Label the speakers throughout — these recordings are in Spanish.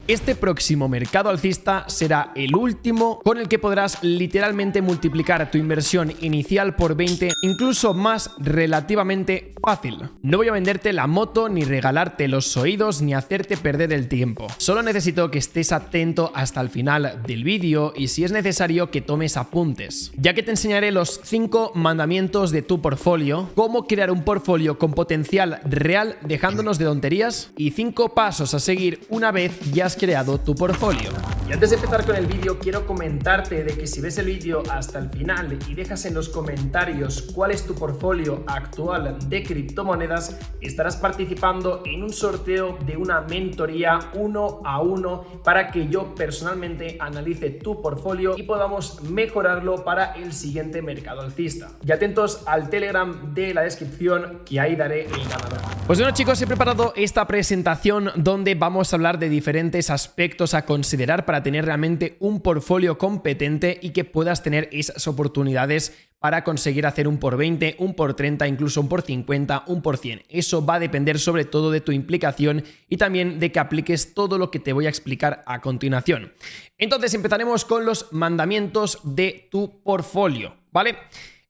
Speaker 1: Este próximo mercado alcista será el último con el que podrás literalmente multiplicar tu inversión inicial por 20, incluso más relativamente fácil. No voy a venderte la moto, ni regalarte los oídos, ni hacerte perder el tiempo. Solo necesito que estés atento hasta el final del vídeo y si es necesario que tomes apuntes, ya que te enseñaré los 5 mandamientos de tu portfolio, cómo crear un portfolio con potencial real dejándonos de tonterías y 5 pasos a seguir una vez ya has creado tu portfolio. Y antes de empezar con el vídeo, quiero comentarte de que si ves el vídeo hasta el final y dejas en los comentarios cuál es tu portfolio actual de criptomonedas, estarás participando en un sorteo de una mentoría 1 a 1 para que yo personalmente analice tu portfolio y podamos mejorarlo para el siguiente mercado alcista. Y atentos al Telegram de la descripción, que ahí daré el ganador. Pues bueno, chicos, he preparado esta presentación donde vamos a hablar de diferentes aspectos a considerar para tener realmente un portfolio competente y que puedas tener esas oportunidades para conseguir hacer un por 20, un por 30, incluso un por 50, un por 100. Eso va a depender sobre todo de tu implicación y también de que apliques todo lo que te voy a explicar a continuación. Entonces empezaremos con los mandamientos de tu portfolio, ¿vale?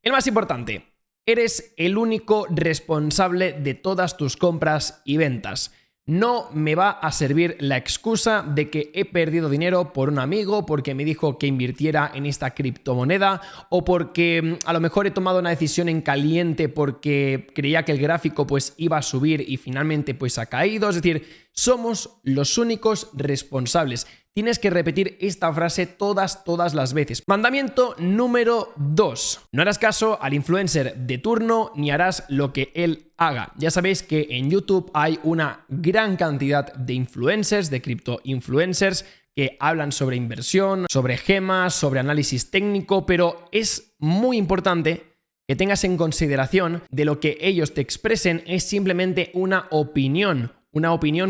Speaker 1: El más importante, eres el único responsable de todas tus compras y ventas. No me va a servir la excusa de que he perdido dinero por un amigo, porque me dijo que invirtiera en esta criptomoneda o porque a lo mejor he tomado una decisión en caliente porque creía que el gráfico pues iba a subir y finalmente pues ha caído. Es decir, somos los únicos responsables. Tienes que repetir esta frase todas las veces. Mandamiento número 2. No harás caso al influencer de turno ni harás lo que él haga. Ya sabéis que en YouTube hay una gran cantidad de influencers, de cripto influencers, que hablan sobre inversión, sobre gemas, sobre análisis técnico, pero es muy importante que tengas en consideración de lo que ellos te expresen es simplemente una opinión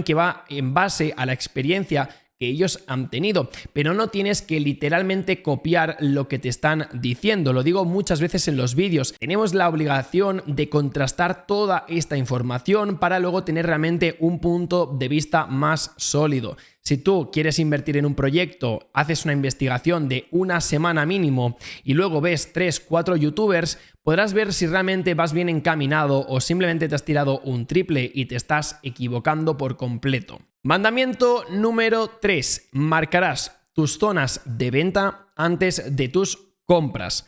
Speaker 1: que va en base a la experiencia que ellos han tenido, pero no tienes que literalmente copiar lo que te están diciendo. Lo digo muchas veces en los vídeos. Tenemos la obligación de contrastar toda esta información para luego tener realmente un punto de vista más sólido. Si tú quieres invertir en un proyecto, haces una investigación de una semana mínimo y luego ves 3, 4 youtubers, podrás ver si realmente vas bien encaminado o simplemente te has tirado un triple y te estás equivocando por completo. Mandamiento número 3. Marcarás tus zonas de venta antes de tus compras.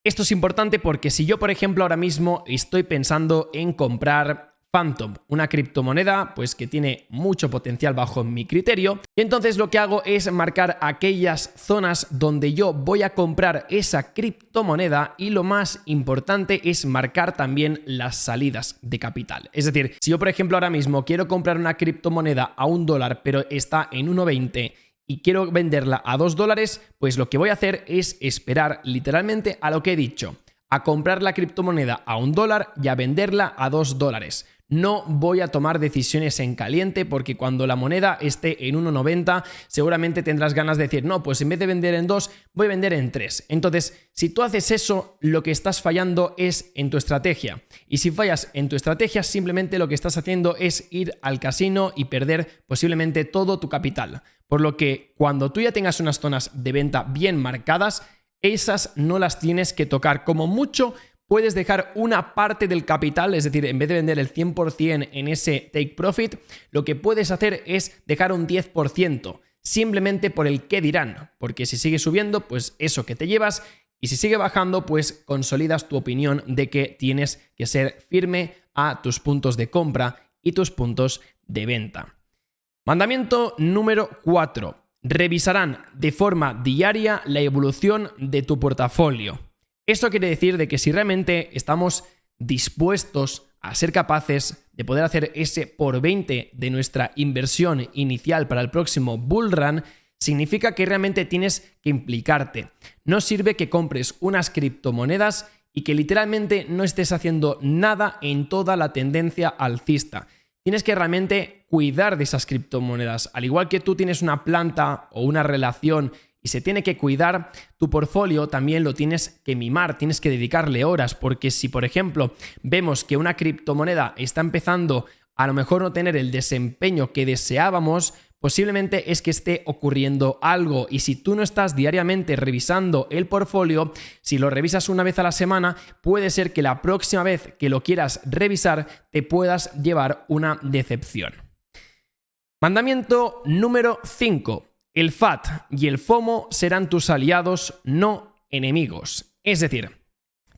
Speaker 1: Esto es importante porque si yo, por ejemplo, ahora mismo estoy pensando en comprar Phantom, una criptomoneda pues que tiene mucho potencial bajo mi criterio, y entonces lo que hago es marcar aquellas zonas donde yo voy a comprar esa criptomoneda y lo más importante es marcar también las salidas de capital. Es decir, si yo por ejemplo ahora mismo quiero comprar una criptomoneda a $1 pero está en 1,20 y quiero venderla a $2, pues lo que voy a hacer es esperar literalmente a lo que he dicho, a comprar la criptomoneda a $1 y a venderla a $2. No voy a tomar decisiones en caliente porque cuando la moneda esté en 1,90 seguramente tendrás ganas de decir, no, pues en vez de vender en 2, voy a vender en 3. Entonces, si tú haces eso, lo que estás fallando es en tu estrategia. Y si fallas en tu estrategia, simplemente lo que estás haciendo es ir al casino y perder posiblemente todo tu capital. Por lo que cuando tú ya tengas unas zonas de venta bien marcadas, esas no las tienes que tocar. Como mucho, puedes dejar una parte del capital, es decir, en vez de vender el 100% en ese take profit, lo que puedes hacer es dejar un 10%, simplemente por el qué dirán, porque si sigue subiendo, pues eso que te llevas, y si sigue bajando, pues consolidas tu opinión de que tienes que ser firme a tus puntos de compra y tus puntos de venta. Mandamiento número 4. Revisarán de forma diaria la evolución de tu portafolio. Esto quiere decir de que si realmente estamos dispuestos a ser capaces de poder hacer ese por 20 de nuestra inversión inicial para el próximo bull run, significa que realmente tienes que implicarte. No sirve que compres unas criptomonedas y que literalmente no estés haciendo nada en toda la tendencia alcista. Tienes que realmente cuidar de esas criptomonedas. Al igual que tú tienes una planta o una relación y se tiene que cuidar, tu portfolio también lo tienes que mimar, tienes que dedicarle horas, porque si, por ejemplo, vemos que una criptomoneda está empezando a lo mejor no tener el desempeño que deseábamos, posiblemente es que esté ocurriendo algo, y si tú no estás diariamente revisando el portfolio, si lo revisas una vez a la semana, puede ser que la próxima vez que lo quieras revisar te puedas llevar una decepción. Mandamiento número 5. El FAT y el FOMO serán tus aliados, no enemigos. Es decir,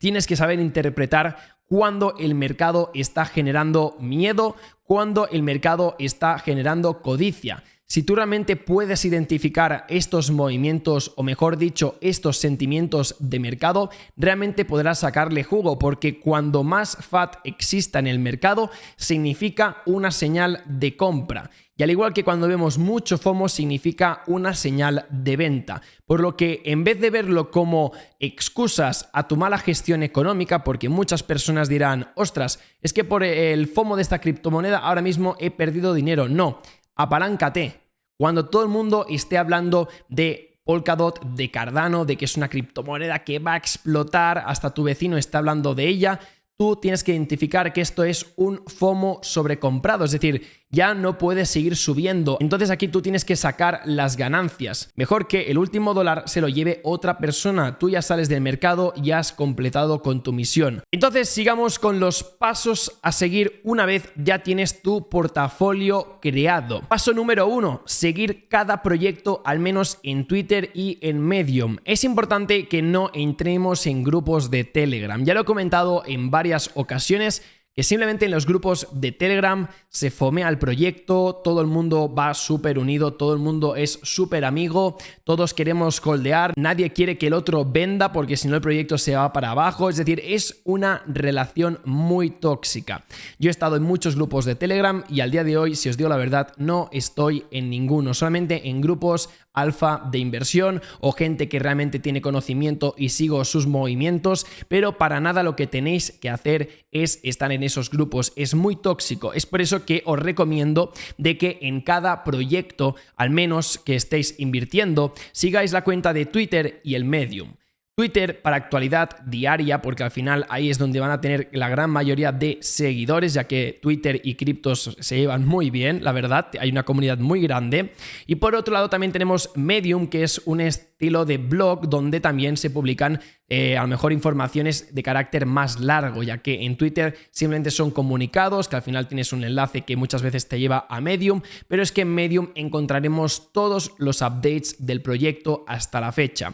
Speaker 1: tienes que saber interpretar cuando el mercado está generando miedo, cuando el mercado está generando codicia. Si tú realmente puedes identificar estos movimientos, o mejor dicho, estos sentimientos de mercado, realmente podrás sacarle jugo, porque cuando más FAT exista en el mercado, significa una señal de compra. Y al igual que cuando vemos mucho FOMO, significa una señal de venta. Por lo que en vez de verlo como excusas a tu mala gestión económica, porque muchas personas dirán, ostras, es que por el FOMO de esta criptomoneda ahora mismo he perdido dinero. No, apaláncate. Cuando todo el mundo esté hablando de Polkadot, de Cardano, de que es una criptomoneda que va a explotar, hasta tu vecino está hablando de ella, tú tienes que identificar que esto es un FOMO sobrecomprado, es decir, ya no puedes seguir subiendo. Entonces aquí tú tienes que sacar las ganancias. Mejor que el último dólar se lo lleve otra persona. Tú ya sales del mercado y has completado con tu misión. Entonces sigamos con los pasos a seguir una vez ya tienes tu portafolio creado. Paso número 1, seguir cada proyecto al menos en Twitter y en Medium. Es importante que no entremos en grupos de Telegram. Ya lo he comentado en varias ocasiones, que simplemente en los grupos de Telegram se fomea el proyecto, todo el mundo va súper unido, todo el mundo es súper amigo, todos queremos holdear, nadie quiere que el otro venda porque si no el proyecto se va para abajo, es decir, es una relación muy tóxica. Yo he estado en muchos grupos de Telegram y al día de hoy, si os digo la verdad, no estoy en ninguno, solamente en grupos alfa de inversión o gente que realmente tiene conocimiento y sigo sus movimientos, pero para nada lo que tenéis que hacer es estar en esos grupos, es muy tóxico. Es por eso que os recomiendo de que en cada proyecto, al menos que estéis invirtiendo, sigáis la cuenta de Twitter y el Medium. Twitter para actualidad diaria, porque al final ahí es donde van a tener la gran mayoría de seguidores, ya que Twitter y criptos se llevan muy bien, la verdad, hay una comunidad muy grande. Y por otro lado también tenemos Medium, que es un estilo de blog donde también se publican a lo mejor informaciones de carácter más largo, ya que en Twitter simplemente son comunicados, que al final tienes un enlace que muchas veces te lleva a Medium, pero es que en Medium encontraremos todos los updates del proyecto hasta la fecha.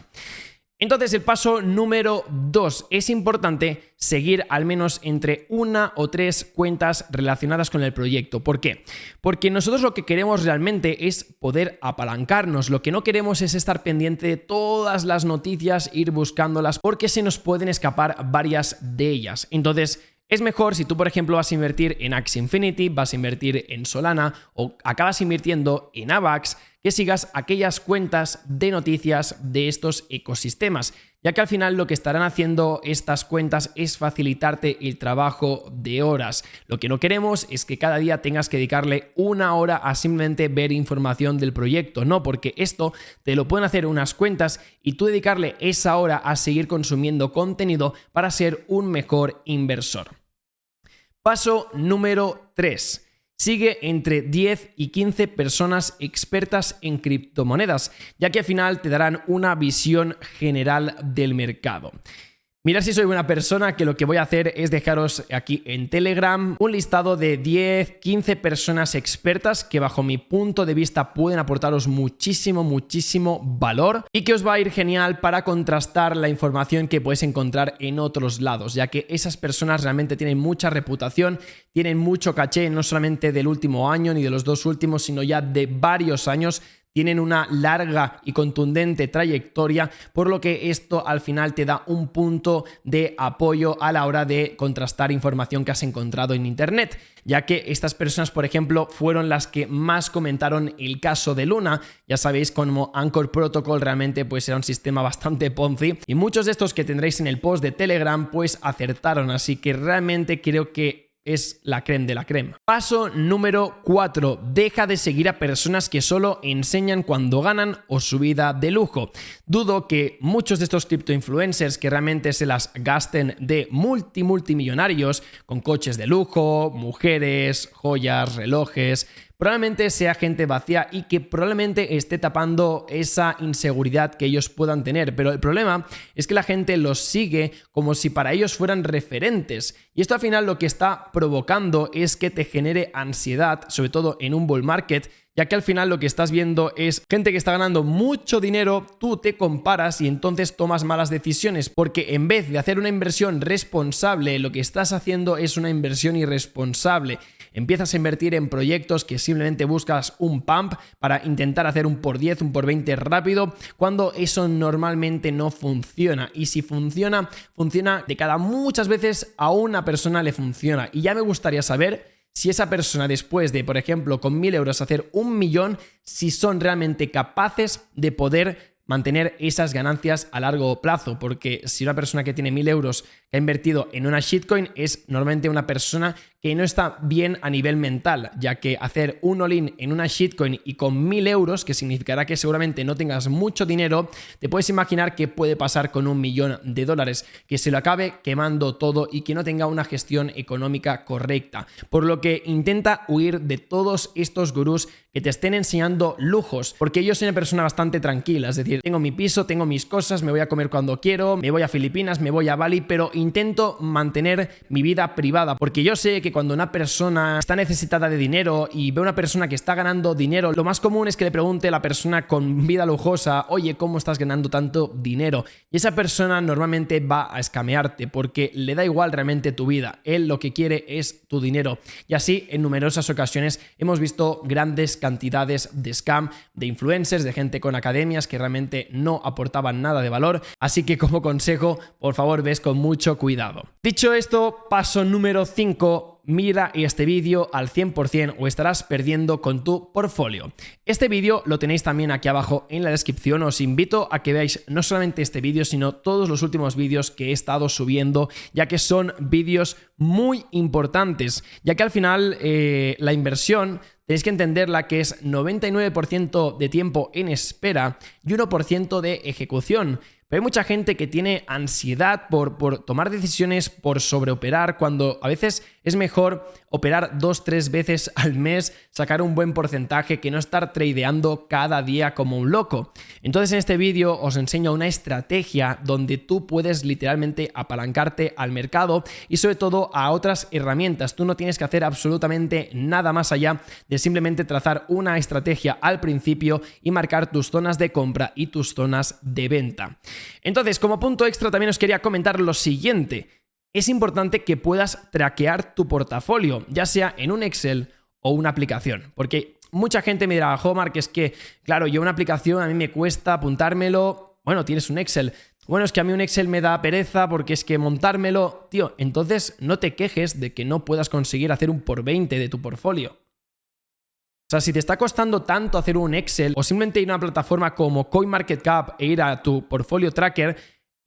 Speaker 1: Entonces el paso número 2, es importante seguir al menos entre 1 o 3 cuentas relacionadas con el proyecto. ¿Por qué? Porque nosotros lo que queremos realmente es poder apalancarnos, lo que no queremos es estar pendiente de todas las noticias, ir buscándolas, porque se nos pueden escapar varias de ellas. Entonces es mejor si tú, por ejemplo, vas a invertir en Axie Infinity, vas a invertir en Solana o acabas invirtiendo en AVAX, que sigas aquellas cuentas de noticias de estos ecosistemas, ya que al final lo que estarán haciendo estas cuentas es facilitarte el trabajo de horas. Lo que no queremos es que cada día tengas que dedicarle 1 hora a simplemente ver información del proyecto, no, porque esto te lo pueden hacer unas cuentas y tú dedicarle esa hora a seguir consumiendo contenido para ser un mejor inversor. Paso número 3. Sigue entre 10 y 15 personas expertas en criptomonedas, ya que al final te darán una visión general del mercado. Mirad si soy buena persona, que lo que voy a hacer es dejaros aquí en Telegram un listado de 10, 15 personas expertas que bajo mi punto de vista pueden aportaros muchísimo valor y que os va a ir genial para contrastar la información que podéis encontrar en otros lados, ya que esas personas realmente tienen mucha reputación, tienen mucho caché, no solamente del último año ni de los 2 últimos, sino ya de varios años. Tienen una larga y contundente trayectoria, por lo que esto al final te da un punto de apoyo a la hora de contrastar información que has encontrado en internet, ya que estas personas, por ejemplo, fueron las que más comentaron el caso de Luna. Ya sabéis, como Anchor Protocol realmente pues era un sistema bastante Ponzi y muchos de estos que tendréis en el post de Telegram pues acertaron, así que realmente creo que es la creme de la creme. Paso número 4. Deja de seguir a personas que solo enseñan cuando ganan o su vida de lujo. Dudo que muchos de estos criptoinfluencers que realmente se las gasten de multimillonarios con coches de lujo, mujeres, joyas, relojes, probablemente sea gente vacía y que probablemente esté tapando esa inseguridad que ellos puedan tener. Pero el problema es que la gente los sigue como si para ellos fueran referentes. Y esto al final lo que está provocando es que te genere ansiedad, sobre todo en un bull market, ya que al final lo que estás viendo es gente que está ganando mucho dinero, tú te comparas y entonces tomas malas decisiones, porque en vez de hacer una inversión responsable, lo que estás haciendo es una inversión irresponsable. Empiezas a invertir en proyectos que simplemente buscas un pump para intentar hacer un por 10, un por 20 rápido, cuando eso normalmente no funciona. Y si funciona, funciona de cada muchas veces a una persona le funciona. Y ya me gustaría saber si esa persona después de, por ejemplo, con 1.000 euros hacer 1 millón, si son realmente capaces de poder mantener esas ganancias a largo plazo, porque si una persona que tiene 1.000 euros que ha invertido en una shitcoin es normalmente una persona que no está bien a nivel mental, ya que hacer un all-in en una shitcoin y con 1.000 euros, que significará que seguramente no tengas mucho dinero, te puedes imaginar qué puede pasar con $1.000.000, que se lo acabe quemando todo y que no tenga una gestión económica correcta. Por lo que intenta huir de todos estos gurús que te estén enseñando lujos, porque yo soy una persona bastante tranquila, es decir, tengo mi piso, tengo mis cosas, me voy a comer cuando quiero, me voy a Filipinas, me voy a Bali, pero intento mantener mi vida privada, porque yo sé que cuando una persona está necesitada de dinero y ve a una persona que está ganando dinero, lo más común es que le pregunte a la persona con vida lujosa, oye, ¿cómo estás ganando tanto dinero? Y esa persona normalmente va a escamearte porque le da igual realmente tu vida, él lo que quiere es tu dinero. Y así en numerosas ocasiones hemos visto grandes cantidades de scam, de influencers, de gente con academias que realmente no aportaban nada de valor, así que como consejo, por favor, ves con mucho cuidado. Dicho esto, paso número 5, mira este vídeo al 100% o estarás perdiendo con tu portfolio. Este vídeo lo tenéis también aquí abajo en la descripción, os invito a que veáis no solamente este vídeo, sino todos los últimos vídeos que he estado subiendo, ya que son vídeos muy importantes, ya que al final la inversión tenéis que entenderla que es 99% de tiempo en espera y 1% de ejecución. Pero hay mucha gente que tiene ansiedad por tomar decisiones, por sobreoperar, cuando a veces es mejor operar 2-3 veces al mes, sacar un buen porcentaje, que no estar tradeando cada día como un loco. Entonces en este vídeo os enseño una estrategia donde tú puedes literalmente apalancarte al mercado y sobre todo a otras herramientas. Tú no tienes que hacer absolutamente nada más allá de simplemente trazar una estrategia al principio y marcar tus zonas de compra y tus zonas de venta. Entonces, como punto extra también os quería comentar lo siguiente. Es importante que puedas traquear tu portafolio, ya sea en un Excel o una aplicación, porque mucha gente me dirá, Omar, que es que, claro, yo una aplicación a mí me cuesta apuntármelo. Bueno, tienes un Excel. Bueno, es que a mí un Excel me da pereza porque es que montármelo, tío, entonces no te quejes de que no puedas conseguir hacer un por 20 de tu portfolio. O sea, si te está costando tanto hacer un Excel o simplemente ir a una plataforma como CoinMarketCap e ir a tu portfolio tracker,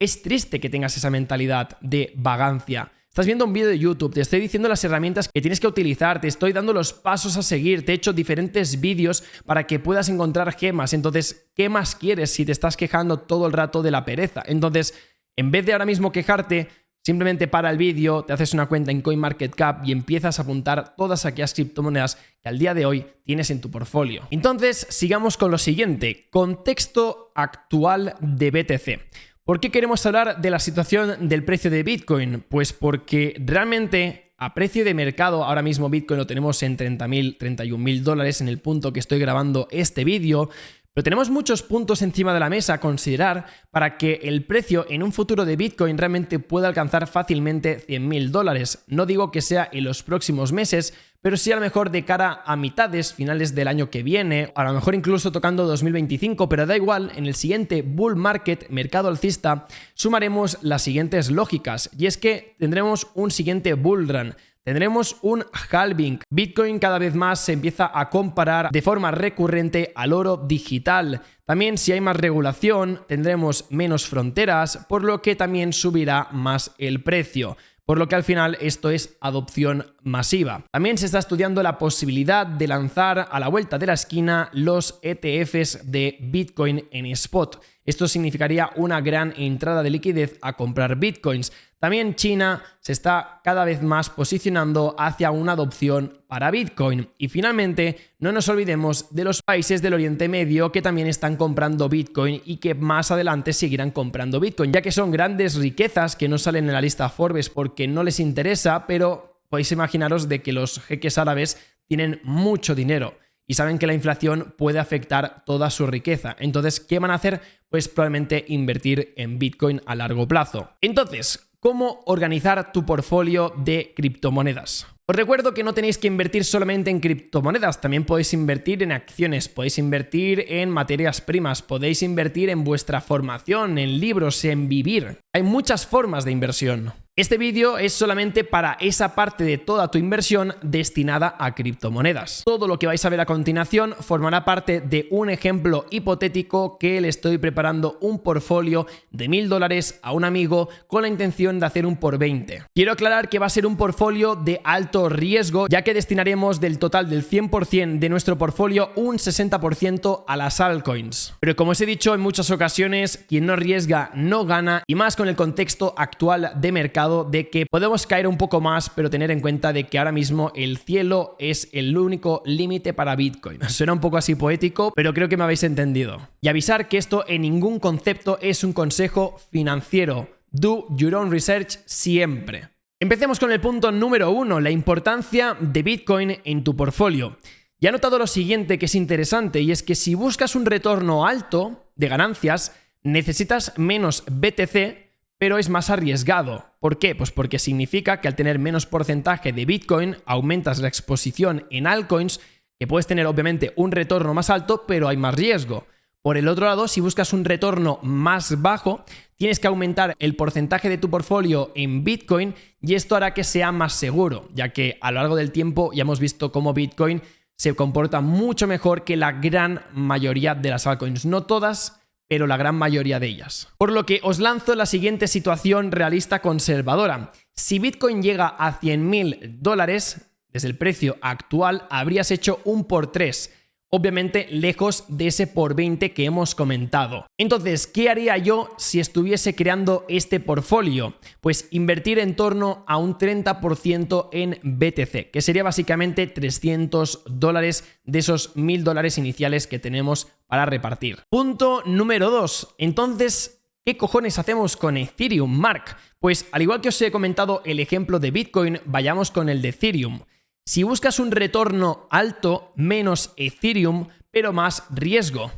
Speaker 1: es triste que tengas esa mentalidad de vagancia. Estás viendo un vídeo de YouTube, te estoy diciendo las herramientas que tienes que utilizar, te estoy dando los pasos a seguir, te he hecho diferentes vídeos para que puedas encontrar gemas. Entonces, ¿qué más quieres si te estás quejando todo el rato de la pereza? Entonces, en vez de ahora mismo quejarte, simplemente para el vídeo, te haces una cuenta en CoinMarketCap y empiezas a apuntar todas aquellas criptomonedas que al día de hoy tienes en tu portfolio. Entonces, sigamos con lo siguiente, contexto actual de BTC. ¿Por qué queremos hablar de la situación del precio de Bitcoin? Pues porque realmente a precio de mercado, ahora mismo Bitcoin lo tenemos en $30.000, $31.000 en el punto que estoy grabando este vídeo. Pero tenemos muchos puntos encima de la mesa a considerar para que el precio en un futuro de Bitcoin realmente pueda alcanzar fácilmente $100.000. No digo que sea en los próximos meses, pero sí a lo mejor de cara a mitades, finales del año que viene, a lo mejor incluso tocando 2025, pero da igual, en el siguiente bull market, mercado alcista, sumaremos las siguientes lógicas, y es que tendremos un siguiente bull run. Tendremos un halving. Bitcoin cada vez más se empieza a comparar de forma recurrente al oro digital. También si hay más regulación, tendremos menos fronteras, por lo que también subirá más el precio. Por lo que al final esto es adopción masiva. También se está estudiando la posibilidad de lanzar a la vuelta de la esquina los ETFs de Bitcoin en spot. Esto significaría una gran entrada de liquidez a comprar bitcoins. También China se está cada vez más posicionando hacia una adopción para Bitcoin. Y finalmente, no nos olvidemos de los países del Oriente Medio que también están comprando Bitcoin y que más adelante seguirán comprando Bitcoin, ya que son grandes riquezas que no salen en la lista Forbes porque no les interesa, pero podéis imaginaros de que los jeques árabes tienen mucho dinero y saben que la inflación puede afectar toda su riqueza. Entonces, ¿qué van a hacer? Pues probablemente invertir en Bitcoin a largo plazo. Entonces, ¿cómo organizar tu portfolio de criptomonedas? Os recuerdo que no tenéis que invertir solamente en criptomonedas, también podéis invertir en acciones, podéis invertir en materias primas, podéis invertir en vuestra formación, en libros, en vivir. Hay muchas formas de inversión. Este vídeo es solamente para esa parte de toda tu inversión destinada a criptomonedas. Todo lo que vais a ver a continuación formará parte de un ejemplo hipotético que le estoy preparando un portfolio de $1000 a un amigo con la intención de hacer un por 20. Quiero aclarar que va a ser un portfolio de alto riesgo, ya que destinaremos del total del 100% de nuestro portfolio un 60% a las altcoins. Pero como os he dicho en muchas ocasiones, quien no arriesga no gana, y más con el contexto actual de mercado de que podemos caer un poco más, pero tener en cuenta de que ahora mismo el cielo es el único límite para Bitcoin. Suena un poco así poético, pero creo que me habéis entendido. Y avisar que esto en ningún concepto es un consejo financiero. Do your own research siempre. Empecemos con el punto número 1, la importancia de Bitcoin en tu portfolio. Ya he notado lo siguiente que es interesante, y es que si buscas un retorno alto de ganancias, necesitas menos BTC, pero es más arriesgado. ¿Por qué? Pues porque significa que al tener menos porcentaje de Bitcoin, aumentas la exposición en altcoins, que puedes tener obviamente un retorno más alto, pero hay más riesgo. Por el otro lado, si buscas un retorno más bajo, tienes que aumentar el porcentaje de tu portfolio en Bitcoin, y esto hará que sea más seguro, ya que a lo largo del tiempo ya hemos visto cómo Bitcoin se comporta mucho mejor que la gran mayoría de las altcoins. No todas, pero la gran mayoría de ellas. Por lo que os lanzo la siguiente situación realista conservadora. Si Bitcoin llega a $100.000, desde el precio actual habrías hecho un por 3. Obviamente lejos de ese por 20 que hemos comentado. Entonces, ¿qué haría yo si estuviese creando este portfolio? Pues invertir en torno a un 30% en BTC, que sería básicamente $300 de esos $1000 iniciales que tenemos para repartir. Punto número 2. Entonces, ¿qué cojones hacemos con Ethereum, Mark? Pues al igual que os he comentado el ejemplo de Bitcoin, vayamos con el de Ethereum. Si buscas un retorno alto, menos Ethereum, pero más riesgo.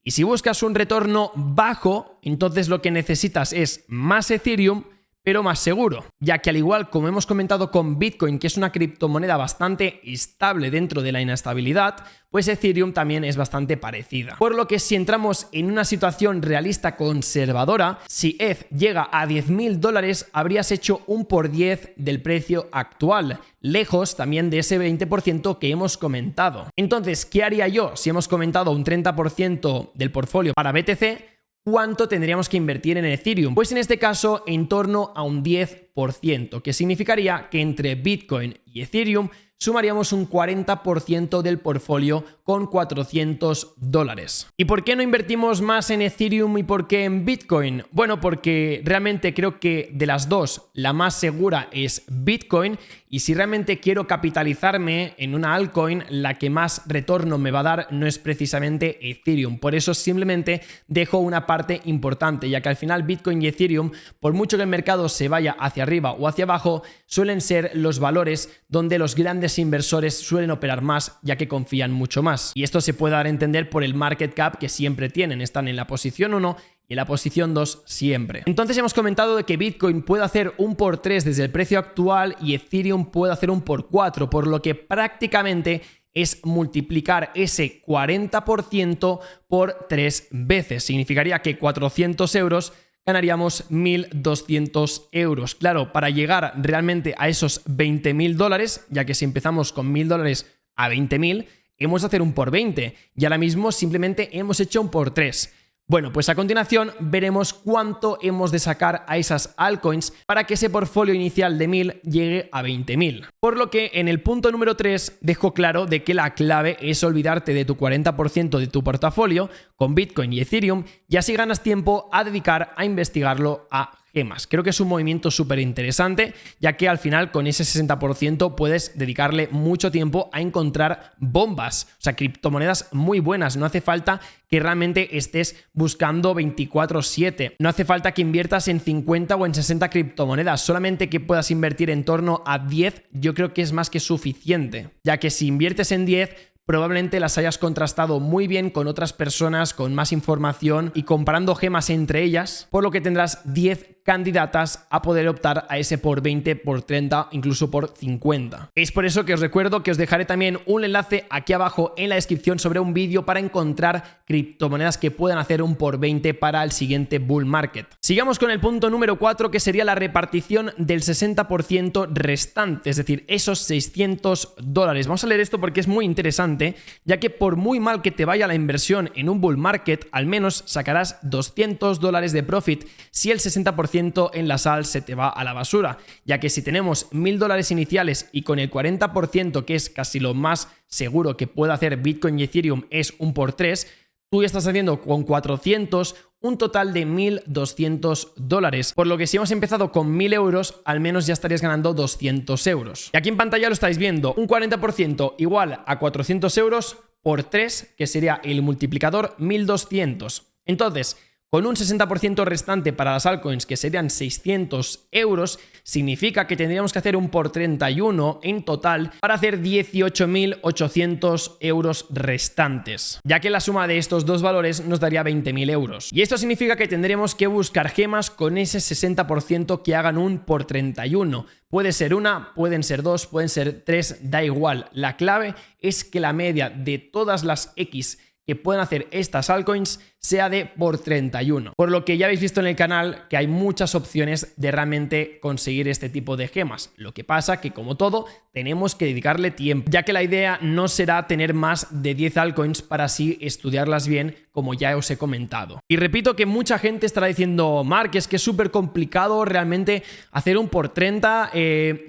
Speaker 1: Y si buscas un retorno bajo, entonces lo que necesitas es más Ethereum, pero más seguro, ya que al igual como hemos comentado con Bitcoin, que es una criptomoneda bastante estable dentro de la inestabilidad, pues Ethereum también es bastante parecida. Por lo que si entramos en una situación realista conservadora, si ETH llega a $10.000, habrías hecho un por 10 del precio actual, lejos también de ese 20% que hemos comentado. Entonces, ¿qué haría yo si hemos comentado un 30% del portfolio para BTC? ¿Cuánto tendríamos que invertir en Ethereum? Pues en este caso en torno a un 10%, que significaría que entre Bitcoin y Ethereum sumaríamos un 40% del portfolio con $400. ¿Y por qué no invertimos más en Ethereum y por qué en Bitcoin? Bueno, porque realmente creo que de las dos la más segura es Bitcoin, y si realmente quiero capitalizarme en una altcoin, la que más retorno me va a dar no es precisamente Ethereum. Por eso simplemente dejo una parte importante, ya que al final Bitcoin y Ethereum, por mucho que el mercado se vaya hacia arriba o hacia abajo, suelen ser los valores donde los grandes inversores suelen operar más, ya que confían mucho más. Y esto se puede dar a entender por el market cap que siempre tienen. Están en la posición 1 y en la posición 2 siempre. Entonces hemos comentado de que Bitcoin puede hacer un por 3 desde el precio actual y Ethereum puede hacer un por 4, por lo que prácticamente es multiplicar ese 40% por 3 veces. Significaría que 400 euros ganaríamos 1.200 euros. Claro, para llegar realmente a esos $20.000, ya que si empezamos con $1.000 a 20.000, hemos de hacer un por 20 y ahora mismo simplemente hemos hecho un por 3. Bueno, pues a continuación veremos cuánto hemos de sacar a esas altcoins para que ese portfolio inicial de 1000 llegue a 20.000. Por lo que en el punto número 3 dejo claro de que la clave es olvidarte de tu 40% de tu portafolio con Bitcoin y Ethereum y así ganas tiempo a dedicar a investigarlo a gemas. Creo que es un movimiento súper interesante, ya que al final con ese 60% puedes dedicarle mucho tiempo a encontrar bombas, o sea, criptomonedas muy buenas. No hace falta que realmente estés buscando 24/7. No hace falta que inviertas en 50 o en 60 criptomonedas. Solamente que puedas invertir en torno a 10, yo creo que es más que suficiente, ya que si inviertes en 10, probablemente las hayas contrastado muy bien con otras personas, con más información y comparando gemas entre ellas, por lo que tendrás 10 candidatas a poder optar a ese por 20, por 30, incluso por 50. Es por eso que os recuerdo que os dejaré también un enlace aquí abajo en la descripción sobre un vídeo para encontrar criptomonedas que puedan hacer un por 20 para el siguiente bull market. Sigamos con el punto número 4, que sería la repartición del 60% restante, es decir, esos $600. Vamos a leer esto porque es muy interesante, ya que por muy mal que te vaya la inversión en un bull market, al menos sacarás $200 de profit si el 60% en la sal se te va a la basura, ya que si tenemos $1000 iniciales y con el 40%, que es casi lo más seguro que pueda hacer Bitcoin y Ethereum, es un por 3, tú ya estás haciendo con 400 un total de $1200, por lo que si hemos empezado con 1000 euros, al menos ya estarías ganando 200 euros. Y aquí en pantalla lo estáis viendo, un 40% igual a 400 euros por 3, que sería el multiplicador 1200. Entonces, con un 60% restante para las altcoins, que serían 600 euros, significa que tendríamos que hacer un por 31 en total para hacer 18.800 euros restantes, ya que la suma de estos dos valores nos daría 20.000 euros. Y esto significa que tendremos que buscar gemas con ese 60% que hagan un por 31. Puede ser una, pueden ser dos, pueden ser tres, da igual. La clave es que la media de todas las X que pueden hacer estas altcoins sea de por 31. Por lo que ya habéis visto en el canal que hay muchas opciones de realmente conseguir este tipo de gemas. Lo que pasa que, como todo, tenemos que dedicarle tiempo, ya que la idea no será tener más de 10 altcoins para así estudiarlas bien, como ya os he comentado. Y repito que mucha gente estará diciendo, Marc, es que es súper complicado realmente hacer un por 30.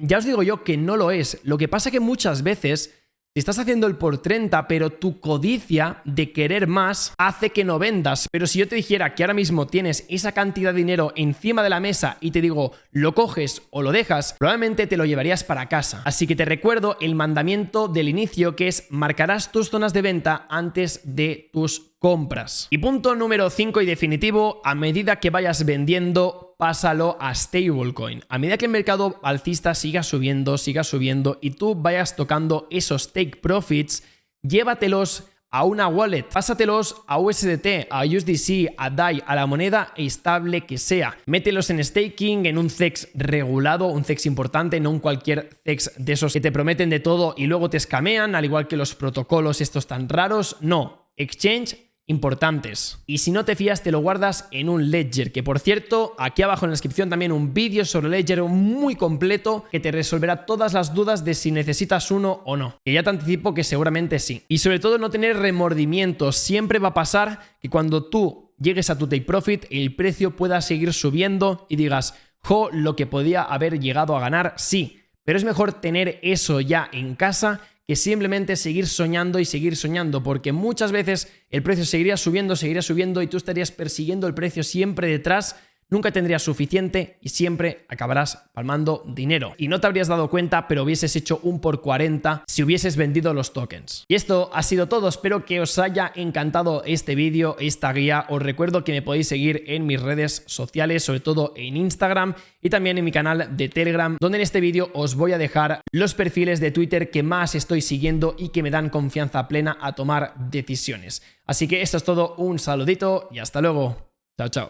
Speaker 1: Ya os digo yo que no lo es. Lo que pasa que muchas veces si estás haciendo el por 30, pero tu codicia de querer más hace que no vendas. Pero si yo te dijera que ahora mismo tienes esa cantidad de dinero encima de la mesa y te digo, lo coges o lo dejas, probablemente te lo llevarías para casa. Así que te recuerdo el mandamiento del inicio, que es marcarás tus zonas de venta antes de tus compras. Y punto número 5 y definitivo, a medida que vayas vendiendo, pásalo a stablecoin. A medida que el mercado alcista siga subiendo y tú vayas tocando esos take profits, llévatelos a una wallet, pásatelos a USDT, a USDC, a DAI, a la moneda estable que sea. Mételos en staking, en un CEX regulado, un CEX importante, no un cualquier CEX de esos que te prometen de todo y luego te escamean, al igual que los protocolos estos tan raros. No, exchange importantes. Y si no te fías, te lo guardas en un Ledger, que por cierto, aquí abajo en la descripción también un vídeo sobre Ledger muy completo que te resolverá todas las dudas de si necesitas uno o no. Que ya te anticipo que seguramente sí. Y sobre todo no tener remordimientos. Siempre va a pasar que cuando tú llegues a tu take profit, el precio pueda seguir subiendo y digas, jo, lo que podía haber llegado a ganar, sí. Pero es mejor tener eso ya en casa que simplemente seguir soñando, porque muchas veces el precio seguiría subiendo y tú estarías persiguiendo el precio siempre detrás, nunca tendrías suficiente y siempre acabarás palmando dinero. Y no te habrías dado cuenta, pero hubieses hecho un por 40 si hubieses vendido los tokens. Y esto ha sido todo, espero que os haya encantado este vídeo, esta guía. Os recuerdo que me podéis seguir en mis redes sociales, sobre todo en Instagram y también en mi canal de Telegram, donde en este vídeo os voy a dejar los perfiles de Twitter que más estoy siguiendo y que me dan confianza plena a tomar decisiones. Así que esto es todo, un saludito y hasta luego. Chao, chao.